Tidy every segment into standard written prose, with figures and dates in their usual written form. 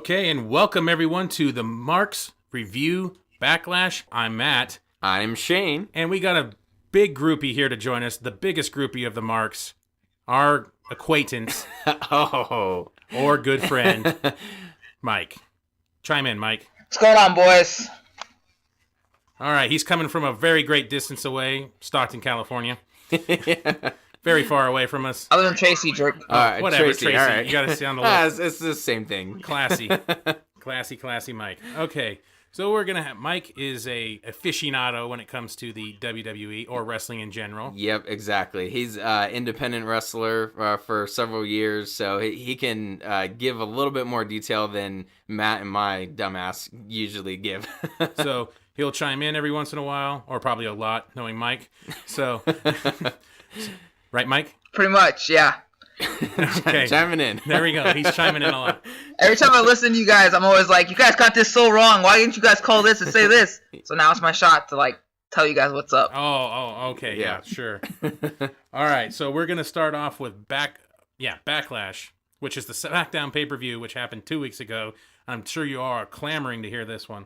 Okay, and welcome everyone to the Marks Review Backlash. I'm Matt. I'm Shane. And we got a big groupie here to join us, the biggest groupie of the Marks, our acquaintance or good friend, Mike. Chime in, Mike. What's going on, boys? All right, he's coming from a very great distance away, Stockton, California. Very far away from us. Other than Tracy, jerk. Whatever, Tracy. All right. You got to stay on the list. It's the same thing. Classy, Mike. Okay, so we're gonna have Mike is a aficionado when it comes to the WWE or wrestling in general. Yep, exactly. He's an independent wrestler for several years, so he can give a little bit more detail than Matt and my dumbass usually give. So he'll chime in every once in a while, or probably a lot, knowing Mike. So, right, Mike? Pretty much, yeah. Okay. Chiming in. There we go. He's chiming in a lot. Every time I listen to you guys, I'm always like, you guys got this so wrong. Why didn't you guys call this and say this? So now it's my shot to, tell you guys what's up. Oh, okay. Yeah, sure. All right, so we're going to start off with Backlash, which is the Smackdown pay-per-view, which happened 2 weeks ago. I'm sure you all are clamoring to hear this one.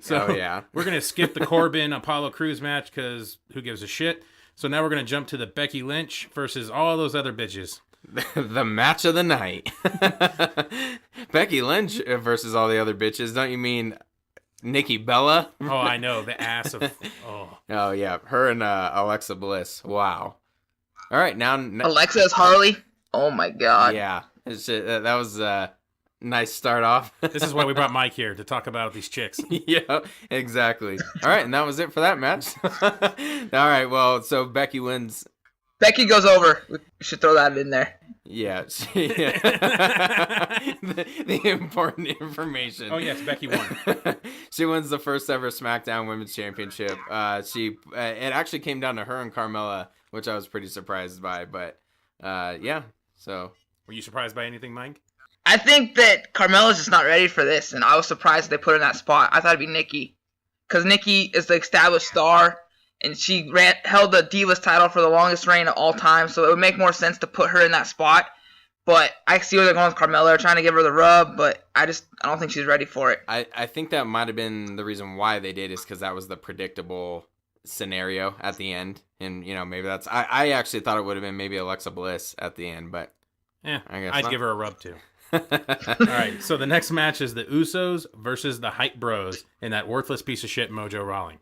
So we're going to skip the Corbin-Apollo Crews match because who gives a shit? So now we're going to jump to the Becky Lynch versus all those other bitches. The match of the night. Becky Lynch versus all the other bitches. Don't you mean Nikki Bella? Oh, I know. The ass of... Oh, yeah. Her and Alexa Bliss. Wow. All right, now... Alexa is Harley? Oh, my God. Yeah. That was a nice start off. This is why we brought Mike here, to talk about these chicks. Yeah, exactly. All right, and that was it for that match. All right, well, so Becky wins... Becky goes over. We should throw that in there. Yeah. The important information. Oh, yes, Becky won. She wins the first ever SmackDown Women's Championship. It actually came down to her and Carmella, which I was pretty surprised by. But, yeah, so. Were you surprised by anything, Mike? I think that Carmella's just not ready for this, and I was surprised they put her in that spot. I thought it'd be Nikki. Because Nikki is the established star. And she held the Divas title for the longest reign of all time, so it would make more sense to put her in that spot. But I see where they're going with Carmella. They're trying to give her the rub, but I don't think she's ready for it. I think that might have been the reason why they did, is because that was the predictable scenario at the end. And, maybe that's... I actually thought it would have been maybe Alexa Bliss at the end, but... Yeah, I guess I'd not. give her a rub, too. All right, so the next match is the Usos versus the Hype Bros in that worthless piece of shit Mojo Rawley.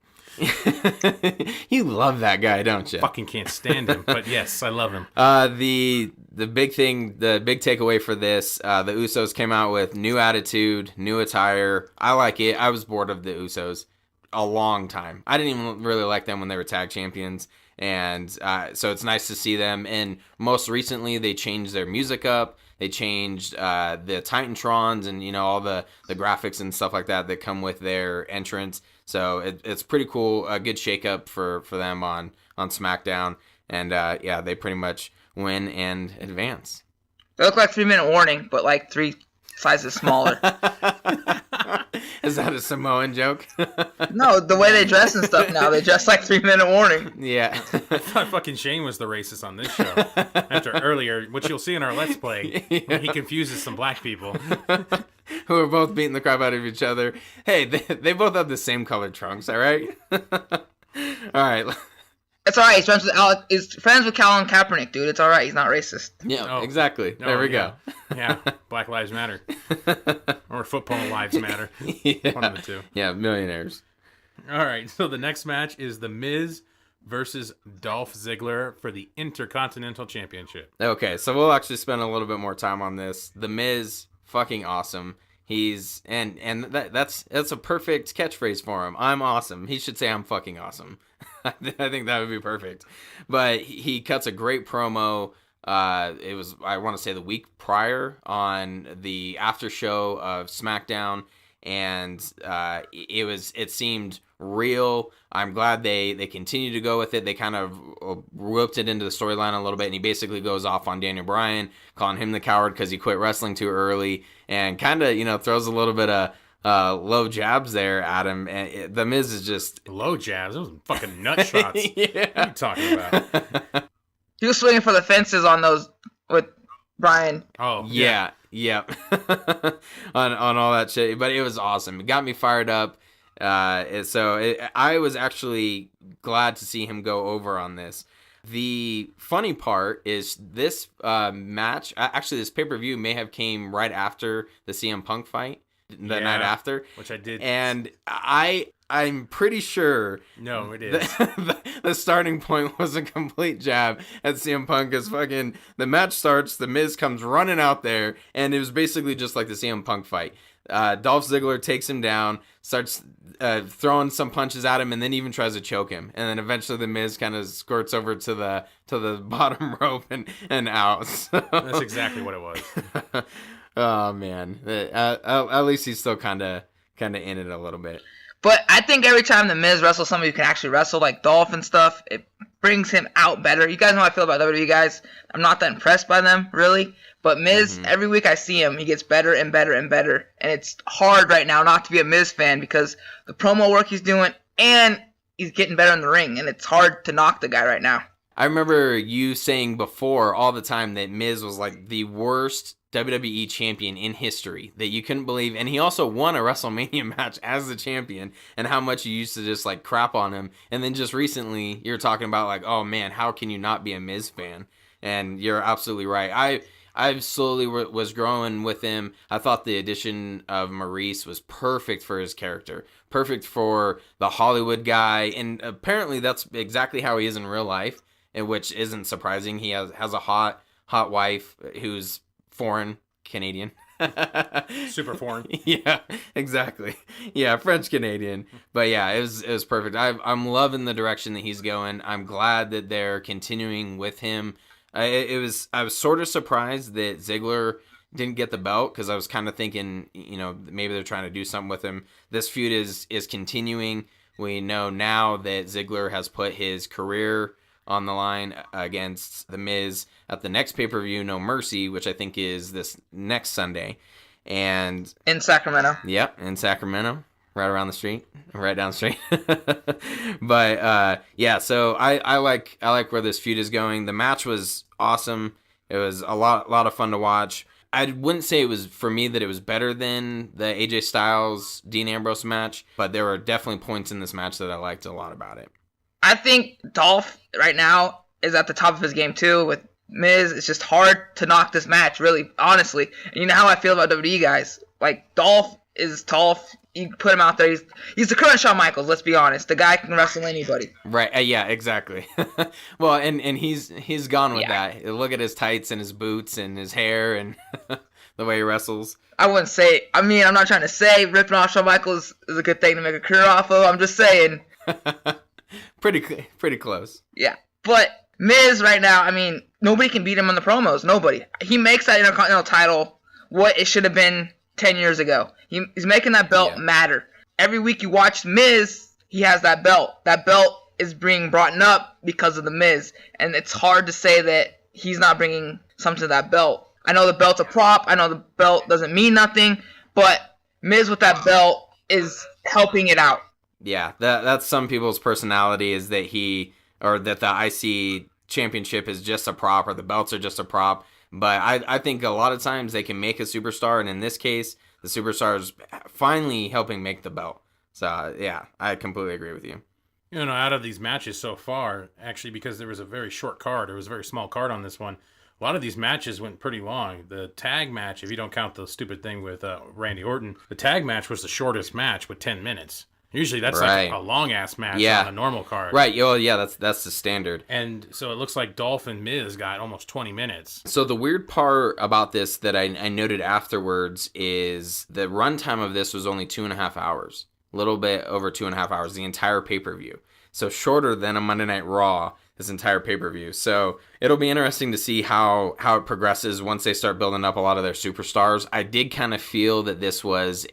You love that guy, don't you? Fucking can't stand him, but yes, I love him. The big takeaway for this, the Usos came out with new attitude, new attire. I like it. I was bored of the Usos a long time. I didn't even really like them when they were tag champions, and so it's nice to see them. And most recently, they changed their music up. They changed the Titantrons and all the graphics and stuff like that come with their entrance. So it's pretty cool, a good shakeup for them on SmackDown, and they pretty much win and advance. They look like 3-minute warning, but like 3 sizes smaller. Is that a Samoan joke? No, the way they dress and stuff now, they dress like 3-minute warning. Yeah. I thought fucking Shane was the racist on this show. After earlier, which you'll see in our Let's Play, when he confuses some black people. Who are both beating the crap out of each other. Hey, they both have the same colored trunks, all right? All right. It's all right. He's friends with Colin Kaepernick, dude. It's all right. He's not racist. Yeah, exactly. There we go. Yeah, Black Lives Matter. Or Football Lives Matter. Yeah. One of the two. Yeah, millionaires. All right, so the next match is The Miz versus Dolph Ziggler for the Intercontinental Championship. Okay, so we'll actually spend a little bit more time on this. The Miz, fucking awesome. He's and that's a perfect catchphrase for him. I'm awesome. He should say I'm fucking awesome. I think that would be perfect. But he cuts a great promo. It was, I want to say, the week prior on the after show of SmackDown, and it seemed real. I'm glad they continue to go with it. They kind of roped it into the storyline a little bit, and he basically goes off on Daniel Bryan, calling him the coward because he quit wrestling too early, and kind of throws a little bit of low jabs there at him. And the Miz is just low jabs. Those fucking nut shots. Yeah. What are you talking about? He was swinging for the fences on those with Bryan. Oh yeah. Yep. on all that shit. But it was awesome. It got me fired up. I was actually glad to see him go over on this. The funny part is this match, actually this pay-per-view may have came right after the CM Punk fight, the night after. Which I did. And I'm pretty sure no, it is. The starting point was a complete jab at CM Punk as fucking the match starts, the Miz comes running out there, and it was basically just like the CM Punk fight. Dolph Ziggler takes him down, starts throwing some punches at him, and then even tries to choke him. And then eventually the Miz kind of squirts over to the bottom rope and out. So. That's exactly what it was. Oh man, at least he's still kind of in it a little bit. But I think every time the Miz wrestles somebody who can actually wrestle, like Dolph and stuff, it brings him out better. You guys know how I feel about WWE guys. I'm not that impressed by them, really. But Miz, every week I see him, he gets better and better and better. And it's hard right now not to be a Miz fan because the promo work he's doing and he's getting better in the ring. And it's hard to knock the guy right now. I remember you saying before all the time that Miz was like the worst WWE champion in history, that you couldn't believe. And he also won a WrestleMania match as the champion, and how much you used to just like crap on him. And then just recently you're talking about like, oh man, how can you not be a Miz fan? And you're absolutely right. I slowly was growing with him. I thought the addition of Maurice was perfect for his character, perfect for the Hollywood guy, and apparently that's exactly how he is in real life, and which isn't surprising. He has a hot wife who's foreign Canadian. Super foreign. Yeah, exactly. Yeah, French Canadian. But yeah, it was perfect. I'm loving the direction that he's going. I'm glad that they're continuing with him. I was sort of surprised that Ziggler didn't get the belt, because I was kind of thinking, maybe they're trying to do something with him. This feud is continuing. We know now that Ziggler has put his career on the line against The Miz at the next pay-per-view, No Mercy, which I think is this next Sunday. And in Sacramento. Yep, in Sacramento. Right down the street. But yeah, so I like where this feud is going. The match was awesome. It was a lot of fun to watch. I wouldn't say it was, for me, that it was better than the AJ Styles Dean Ambrose match, but there were definitely points in this match that I liked a lot about it. I think Dolph right now is at the top of his game too. With Miz, it's just hard to knock this match, really, honestly. And you know how I feel about WWE guys. Like, Dolph is Dolph. You put him out there. He's the current Shawn Michaels. Let's be honest. The guy can wrestle anybody. Right. Yeah. Exactly. Well, and he's gone with that. Look at his tights and his boots and his hair and the way he wrestles. I wouldn't say. I mean, I'm not trying to say ripping off Shawn Michaels is a good thing to make a career off of. I'm just saying. Pretty close. Yeah. But Miz right now, I mean, nobody can beat him on the promos. Nobody. He makes that Intercontinental title what it should have been 10 years ago. He's making that belt matter. Every week you watch Miz, he has that belt. That belt is being brought up because of the Miz. And it's hard to say that he's not bringing something to that belt. I know the belt's a prop. I know the belt doesn't mean nothing. But Miz with that belt is helping it out. Yeah, that's some people's personality, is that that the IC championship is just a prop, or the belts are just a prop. But I think a lot of times they can make a superstar, and in this case, the superstar is finally helping make the belt. So, yeah, I completely agree with you. Out of these matches so far, actually, because there was a very short card, there was a very small card on this one, a lot of these matches went pretty long. The tag match, if you don't count the stupid thing with Randy Orton, the tag match was the shortest match with 10 minutes. Usually that's like a long-ass match on a normal card. Right. Oh, yeah, that's the standard. And so it looks like Dolph and Miz got almost 20 minutes. So the weird part about this that I noted afterwards is the runtime of this was only 2.5 hours. A little bit over 2.5 hours, the entire pay-per-view. So shorter than a Monday Night Raw, this entire pay-per-view. So it'll be interesting to see how it progresses once they start building up a lot of their superstars. I did kind of feel that this was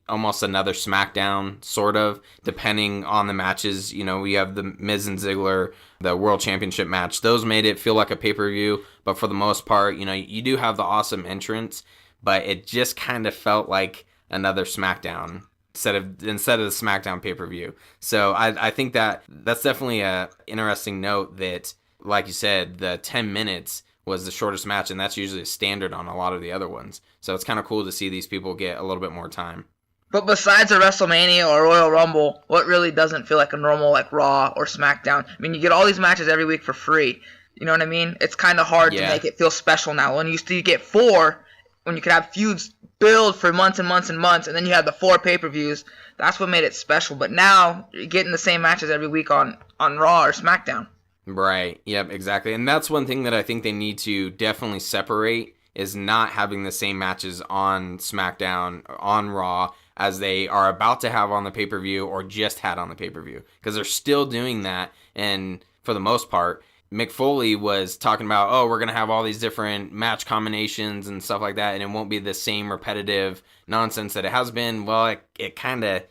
almost another Smackdown, sort of, depending on the matches. We have the Miz and Ziggler, the World Championship match. Those made it feel like a pay-per-view, but for the most part, you do have the awesome entrance, but it just kind of felt like another Smackdown instead of the SmackDown pay-per-view. So I think that's definitely a interesting note that, like you said, the 10 minutes was the shortest match, and that's usually a standard on a lot of the other ones. So it's kind of cool to see these people get a little bit more time. But besides a WrestleMania or Royal Rumble, what really doesn't feel like a normal like Raw or SmackDown? I mean, you get all these matches every week for free. You know what I mean? It's kind of hard to make it feel special now. When you used to get 4, when you could have feuds build for months and months and months, and then you had the 4 pay-per-views, that's what made it special. But now, you're getting the same matches every week on Raw or SmackDown. Right. Yep, exactly. And that's one thing that I think they need to definitely separate, is not having the same matches on SmackDown, on Raw, as they are about to have on the pay-per-view or just had on the pay-per-view. Because they're still doing that, and for the most part, Mick Foley was talking about, oh, we're going to have all these different match combinations and stuff like that, and it won't be the same repetitive nonsense that it has been. Well, it kind of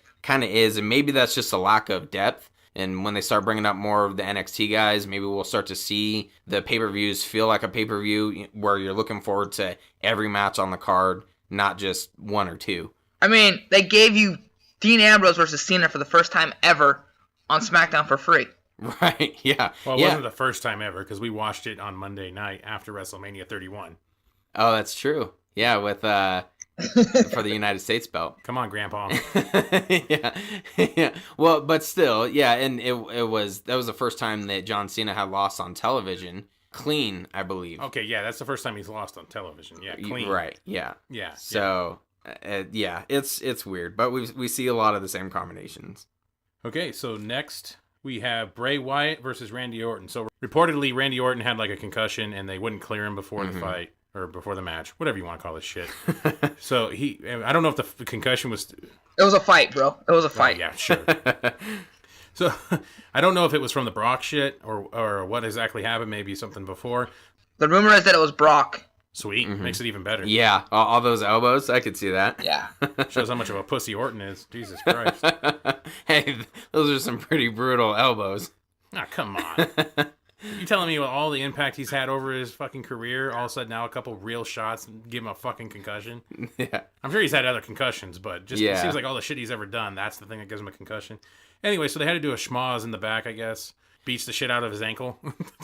is, and maybe that's just a lack of depth. And when they start bringing up more of the NXT guys, maybe we'll start to see the pay-per-views feel like a pay-per-view where you're looking forward to every match on the card, not just 1 or 2. I mean, they gave you Dean Ambrose versus Cena for the first time ever on SmackDown for free. Right, yeah. Well, it wasn't the first time ever, because we watched it on Monday night after WrestleMania 31. Oh, that's true. Yeah, with for the United States belt. Come on, Grandpa. yeah. Well, but still, yeah, and that was the first time that John Cena had lost on television. Clean, I believe. Okay, yeah, that's the first time he's lost on television. Yeah, clean. Right, yeah. Yeah. So, it's weird, but we see a lot of the same combinations. Okay, so next we have Bray Wyatt versus Randy Orton. So reportedly, Randy Orton had like a concussion, and they wouldn't clear him before the fight. Or before the match, whatever you want to call this shit. So I don't know if the concussion was... It was a fight, bro. It was a fight. Oh, yeah, sure. So I don't know if it was from the Brock shit or what exactly happened. Maybe something before. The rumor is that it was Brock. Sweet. Makes it even better. Yeah, all those elbows, I could see that. Yeah. Shows how much of a pussy Orton is. Jesus Christ. Hey, those are some pretty brutal elbows. Ah, come on. You telling me with all the impact he's had over his fucking career, all of a sudden now a couple real shots and give him a fucking concussion? Yeah. I'm sure he's had other concussions, but it seems like all the shit he's ever done, that's the thing that gives him a concussion. Anyway, so they had to do a schmoz in the back, I guess. Beats the shit out of his ankle.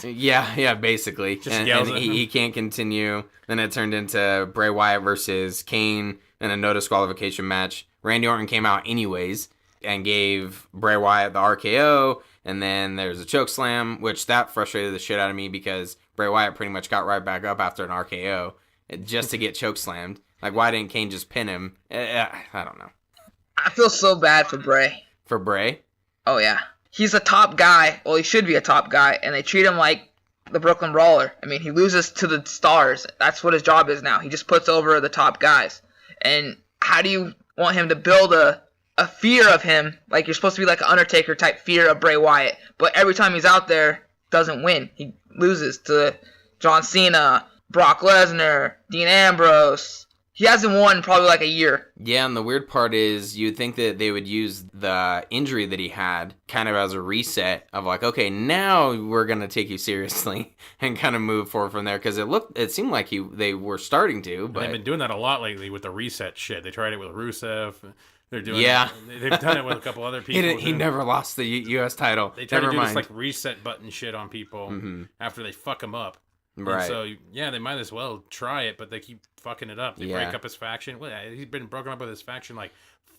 Yeah, basically. Just yells at him. He can't continue. Then it turned into Bray Wyatt versus Kane in a no disqualification match. Randy Orton came out anyways and gave Bray Wyatt the RKO. And then there's a choke slam, which that frustrated the shit out of me because Bray Wyatt pretty much got right back up after an RKO just to get choke slammed. Like, why didn't Kane just pin him? I don't know. I feel so bad for Bray. For Bray? Oh, yeah. He's a top guy. Well, he should be a top guy. And they treat him like the Brooklyn Brawler. I mean, he loses to the stars. That's what his job is now. He just puts over the top guys. And how do you want him to build a fear of him? Like, you're supposed to be like an Undertaker type fear of Bray Wyatt, but every time he's out there, doesn't win. He loses to John Cena, Brock Lesnar, Dean Ambrose. He hasn't won in probably like a year. Yeah, and the weird part is you'd think that they would use the injury that he had kind of as a reset of like, okay, now we're going to take you seriously and kind of move forward from there, because it seemed like they were starting to. But they've been doing that a lot lately with the reset shit. They tried it with Rusev. They're doing they've done it with a couple other people. He never lost the U.S. title. They try to do this like reset button shit on people after they fuck him up. Right. And so they might as well try it, but they keep fucking it up. They break up his faction. Well, he's been broken up with his faction like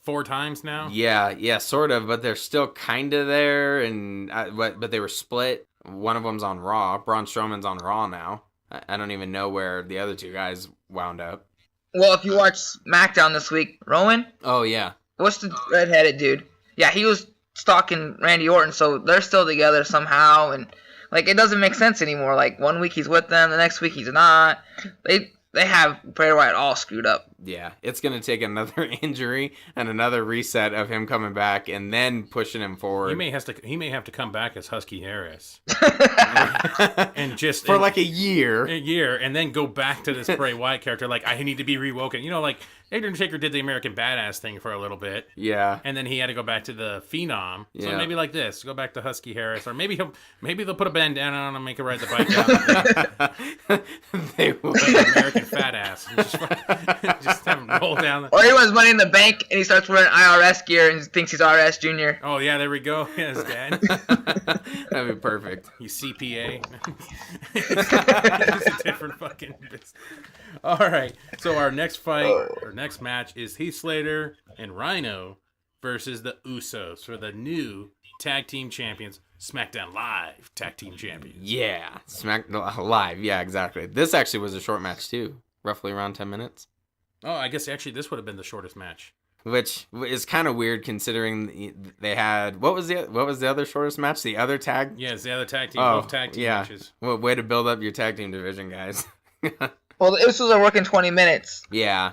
4 times now. Yeah, sort of, but they're still kind of there, and but they were split. One of them's on Raw. Braun Strowman's on Raw now. I don't even know where the other 2 guys wound up. Well, if you watch SmackDown this week, Rowan? Oh, yeah. What's the redheaded dude? Yeah, he was stalking Randy Orton, so they're still together somehow, and like it doesn't make sense anymore. Like one week he's with them, the next week he's not. They have Bray Wyatt all screwed up. Yeah, it's gonna take another injury and another reset of him coming back and then pushing him forward. He may have to come back as Husky Harris, and just for like a year, and then go back to this Bray Wyatt character. Like I need to be rewoken. You know, like Undertaker did the American Badass thing for a little bit. Yeah. And then he had to go back to the Phenom. So Yeah. maybe like this. Go back to Husky Harris. Or maybe they'll put a bandana on him and make him ride the bike down. They would. American Fat Ass. Just have him roll down. Or he wants Money in the Bank and he starts wearing IRS gear and thinks he's RS Jr. Oh, yeah, there we go. Yeah, his dad. That'd be perfect. He's CPA. It's a different fucking business. All right. So our next fight, our next match is Heath Slater and Rhino versus the Usos for the new tag team champions, SmackDown Live tag team champions. Yeah. Live. Yeah, exactly. This actually was a short match, too. Roughly around 10 minutes. Oh, I guess actually this would have been the shortest match. Which is kind of weird considering they had... What was the other shortest match? The other tag? Yeah, it's the other tag team. Both tag team matches. Well, way to build up your tag team division, guys. Well, the Usos are working 20 minutes. Yeah.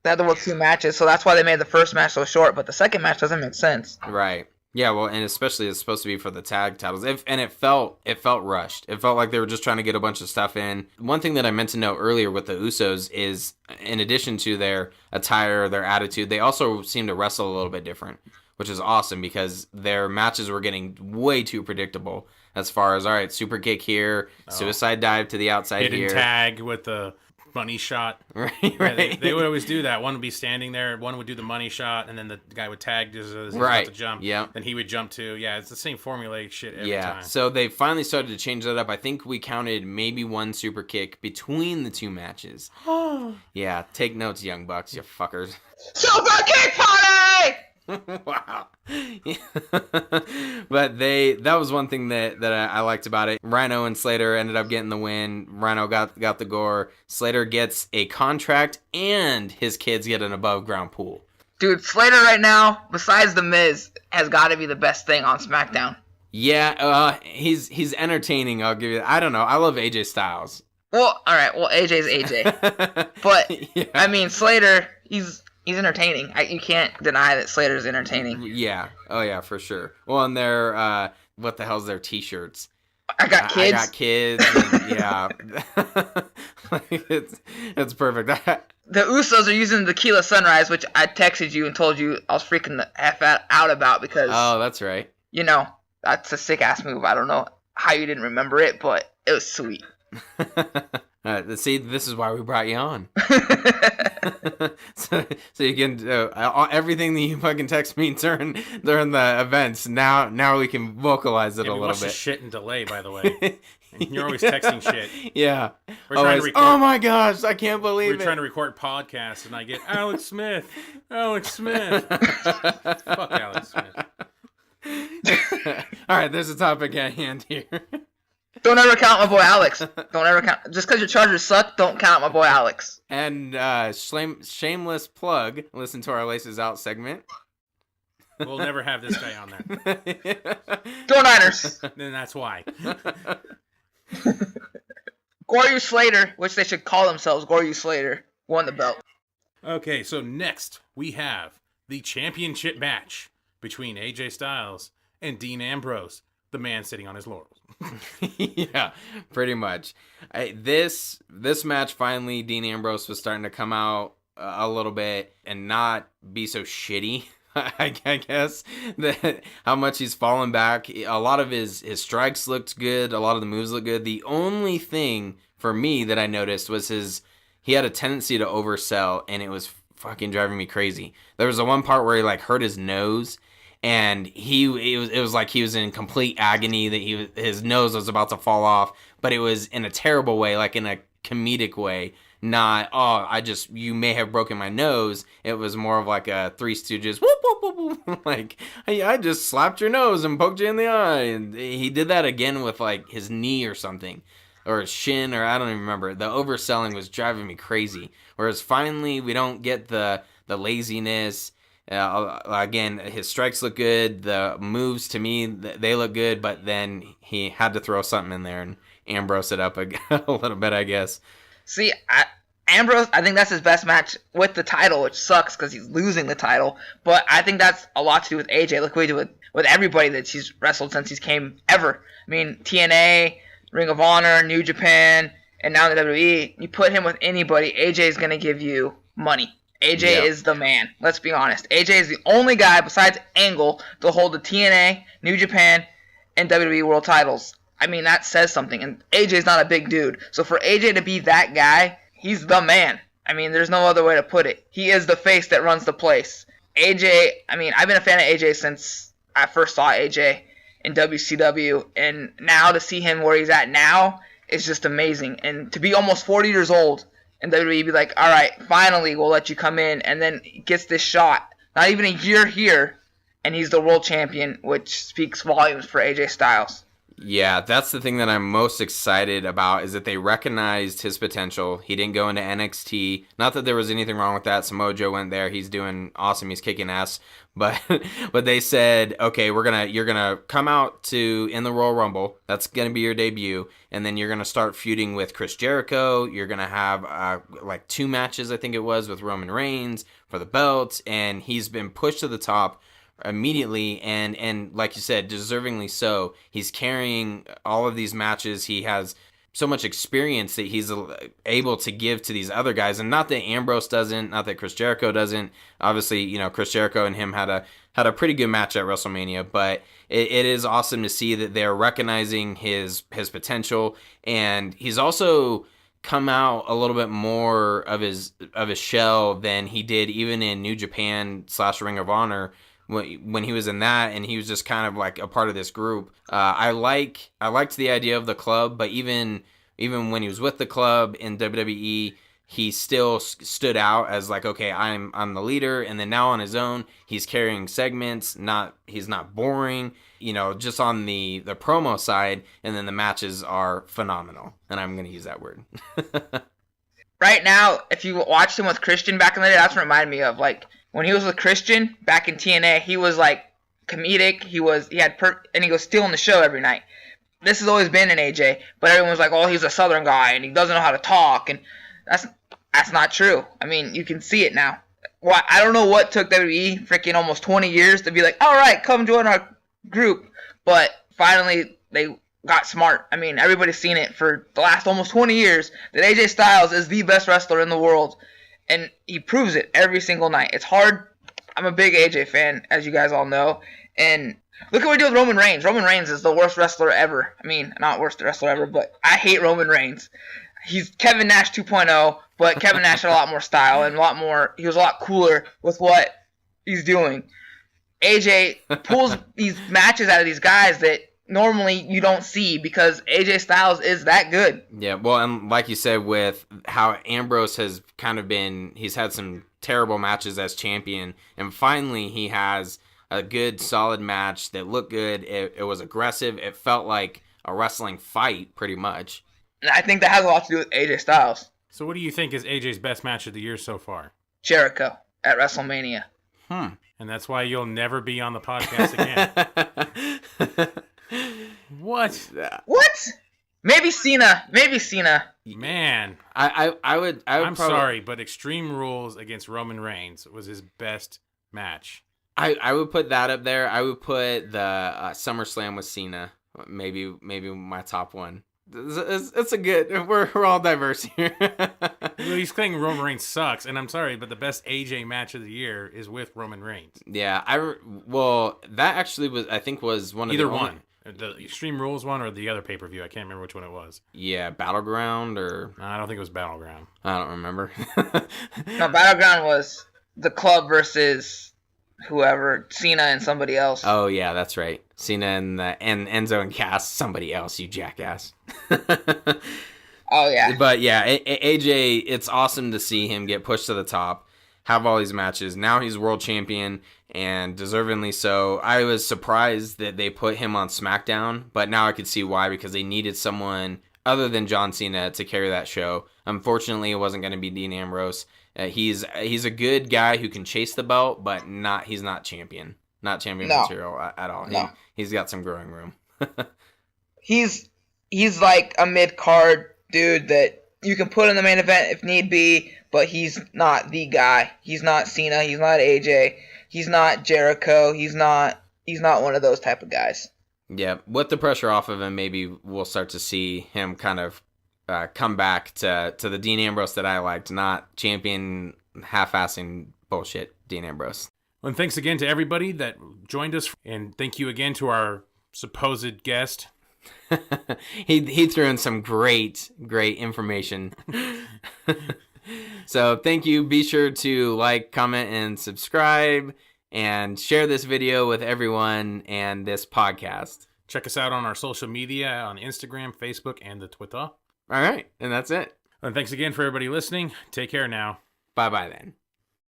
They had to work 2 matches, so that's why they made the first match so short, but the second match doesn't make sense. Right. Yeah, well, and especially it's supposed to be for the tag titles. And it felt rushed. It felt like they were just trying to get a bunch of stuff in. One thing that I meant to note earlier with the Usos is, in addition to their attire, their attitude, they also seem to wrestle a little bit different, which is awesome because their matches were getting way too predictable as far as, all right, super kick here, suicide dive to the outside Hidden here. tag with the money shot. Right. Yeah, they would always do that. One would be standing there, one would do the money shot, and then the guy would tag as he's about to jump. Yeah. Then he would jump too. Yeah, it's the same formulaic shit every Yeah, time. so they finally started to change that up. I think we counted maybe one super kick between the 2 matches. Yeah, take notes, Young Bucks, you fuckers. Super Kick Party! Wow. But that was one thing that I liked about it. Rhino and Slater ended up getting the win. Rhino got the gore. Slater gets a contract and his kids get an above ground pool. Dude, Slater right now, besides The Miz, has got to be the best thing on SmackDown. Yeah, he's entertaining, I'll give you that. I don't know. I love AJ Styles. Well, alright, well, AJ's AJ. But, Yeah. I mean, Slater, he's entertaining. You can't deny that Slater's entertaining. Yeah. Oh, yeah, for sure. Well, and their, what the hell's their t-shirts? I got kids. I got kids. And, yeah. It's perfect. The Usos are using the Tequila Sunrise, which I texted you and told you I was freaking the F out about because, Oh, that's right. you know, that's a sick-ass move. I don't know how you didn't remember it, but it was sweet. See, this is why we brought you on. so you can everything that you fucking text me during the events. Now we can vocalize it a little watch bit. the shit and delay, by the way. You're always texting shit. Yeah. We're trying to record. Oh my gosh, I can't believe We're it. trying to record podcasts, and I get Alex Smith. Fuck Alex Smith. All right, there's a topic at hand here. Don't ever count my boy Alex. Don't ever count. Just because your Chargers suck, don't count my boy Alex. And shameless plug, listen to our Laces Out segment. We'll never have this guy on there. Go Niners. Then that's why. Goryu Slater, which they should call themselves Goryu Slater, won the belt. Okay, so next we have the championship match between AJ Styles and Dean Ambrose, the man sitting on his laurels. Yeah, pretty much. This match, finally, Dean Ambrose was starting to come out a little bit and not be so shitty. I guess that how much he's fallen back. A lot of his strikes looked good. A lot of the moves looked good. The only thing for me that I noticed was he had a tendency to oversell, and it was fucking driving me crazy. There was the one part where he like hurt his nose, and it was like he was in complete agony that his nose was about to fall off, but it was in a terrible way, like in a comedic way. Not, you may have broken my nose. It was more of like a Three Stooges, whoop, whoop, whoop, whoop. Like, I just slapped your nose and poked you in the eye. And he did that again with like his knee or something, or his shin, or I don't even remember. The overselling was driving me crazy. Whereas finally, we don't get the laziness. Again, his strikes look good. The moves, to me, they look good. But then he had to throw something in there and Ambrose it up a little bit, I guess. See, Ambrose, I think that's his best match with the title, which sucks because he's losing the title. But I think that's a lot to do with AJ. Look what he did with everybody that he's wrestled since he's came ever. I mean, TNA, Ring of Honor, New Japan, and now the WWE. You put him with anybody, AJ is going to give you money. AJ is the man. Let's be honest. AJ is the only guy besides Angle to hold the TNA, New Japan, and WWE World titles. I mean, that says something. And AJ's not a big dude. So for AJ to be that guy, he's the man. I mean, there's no other way to put it. He is the face that runs the place. AJ, I mean, I've been a fan of AJ since I first saw AJ in WCW. And now to see him where he's at now is just amazing. And to be almost 40 years old and WWE be like, all right, finally we'll let you come in. And then he gets this shot. Not even a year here. And he's the world champion, which speaks volumes for AJ Styles. Yeah, that's the thing that I'm most excited about, is that they recognized his potential. He didn't go into NXT. Not that there was anything wrong with that. Samoa Joe went there. He's doing awesome. He's kicking ass. But they said, okay, you're gonna come out in the Royal Rumble. That's gonna be your debut, and then you're gonna start feuding with Chris Jericho. You're gonna have like 2 matches, I think it was, with Roman Reigns for the belt, and he's been pushed to the top immediately, and like you said, deservingly so. He's carrying all of these matches. He has so much experience that he's able to give to these other guys, and not that Ambrose doesn't, not that Chris Jericho doesn't. Obviously, Chris Jericho and him had a pretty good match at WrestleMania, but it is awesome to see that they're recognizing his potential, and he's also come out a little bit more of his shell than he did even in New Japan / Ring of Honor, when he was in that, and he was just kind of like a part of this group. I liked the idea of the club, but even when he was with the club in WWE, he still stood out as like, okay, I'm the leader. And then now on his own, he's carrying segments. He's not boring, just on the promo side. And then the matches are phenomenal, and I'm gonna use that word. Right now, if you watched him with Christian back in the day, that's what it reminded me of. Like, when he was with Christian back in TNA, he was like comedic. He was stealing the show every night. This has always been an AJ, but everyone's like, "Oh, he's a Southern guy and he doesn't know how to talk," and that's not true. I mean, you can see it now. I don't know what took WWE freaking almost 20 years to be like, "All right, come join our group," but finally they got smart. I mean, everybody's seen it for the last almost 20 years that AJ Styles is the best wrestler in the world. And he proves it every single night. It's hard. I'm a big AJ fan, as you guys all know. And look at what he did with Roman Reigns. Roman Reigns is the worst wrestler ever. I mean, not worst wrestler ever, but I hate Roman Reigns. He's Kevin Nash 2.0, but Kevin Nash had a lot more style and he was a lot cooler with what he's doing. AJ pulls these matches out of these guys that normally you don't see, because AJ Styles is that good. Yeah, well, and like you said, with how Ambrose has kind of he's had some terrible matches as champion, and finally he has a good, solid match that looked good. It was aggressive. It felt like a wrestling fight, pretty much. And I think that has a lot to do with AJ Styles. So what do you think is AJ's best match of the year so far? Jericho at WrestleMania. And that's why you'll never be on the podcast again. What? Maybe Cena. Man, I'm sorry, but Extreme Rules against Roman Reigns was his best match. I would put that up there. I would put the SummerSlam with Cena. Maybe my top one. It's a good. We're all diverse here. He's claiming Roman Reigns sucks, and I'm sorry, but the best AJ match of the year is with Roman Reigns. Yeah, that actually was one of either one. The Extreme Rules one or the other pay-per-view. I can't remember which one it was. Yeah, Battleground or... No, I don't think it was Battleground. I don't remember. No, Battleground was the club versus whoever, Cena and somebody else. Oh, yeah, that's right. Cena and Enzo and Cass, somebody else, you jackass. Oh, yeah. But, yeah, AJ, it's awesome to see him get pushed to the top, have all these matches. Now he's world champion, and deservingly so. I was surprised that they put him on Smackdown, but now I could see why, because they needed someone other than John Cena to carry that show. Unfortunately, it wasn't going to be Dean Ambrose. He's a good guy who can chase the belt, but he's not champion. Not champion material at all. No. He's got some growing room. He's like a mid-card dude that you can put in the main event if need be, but he's not the guy. He's not Cena. He's not AJ. He's not Jericho. He's not one of those type of guys. Yeah, with the pressure off of him, maybe we'll start to see him kind of come back to the Dean Ambrose that I liked, not champion half-assing bullshit, Dean Ambrose. And thanks again to everybody that joined us. And thank you again to our supposed guest. he threw in some great information. So thank you. Be sure to like, comment, and subscribe, and share this video with everyone and this podcast. Check us out on our social media on Instagram, Facebook, and the Twitter. All right, and that's it. And thanks again for everybody listening. Take care now. Bye-bye then.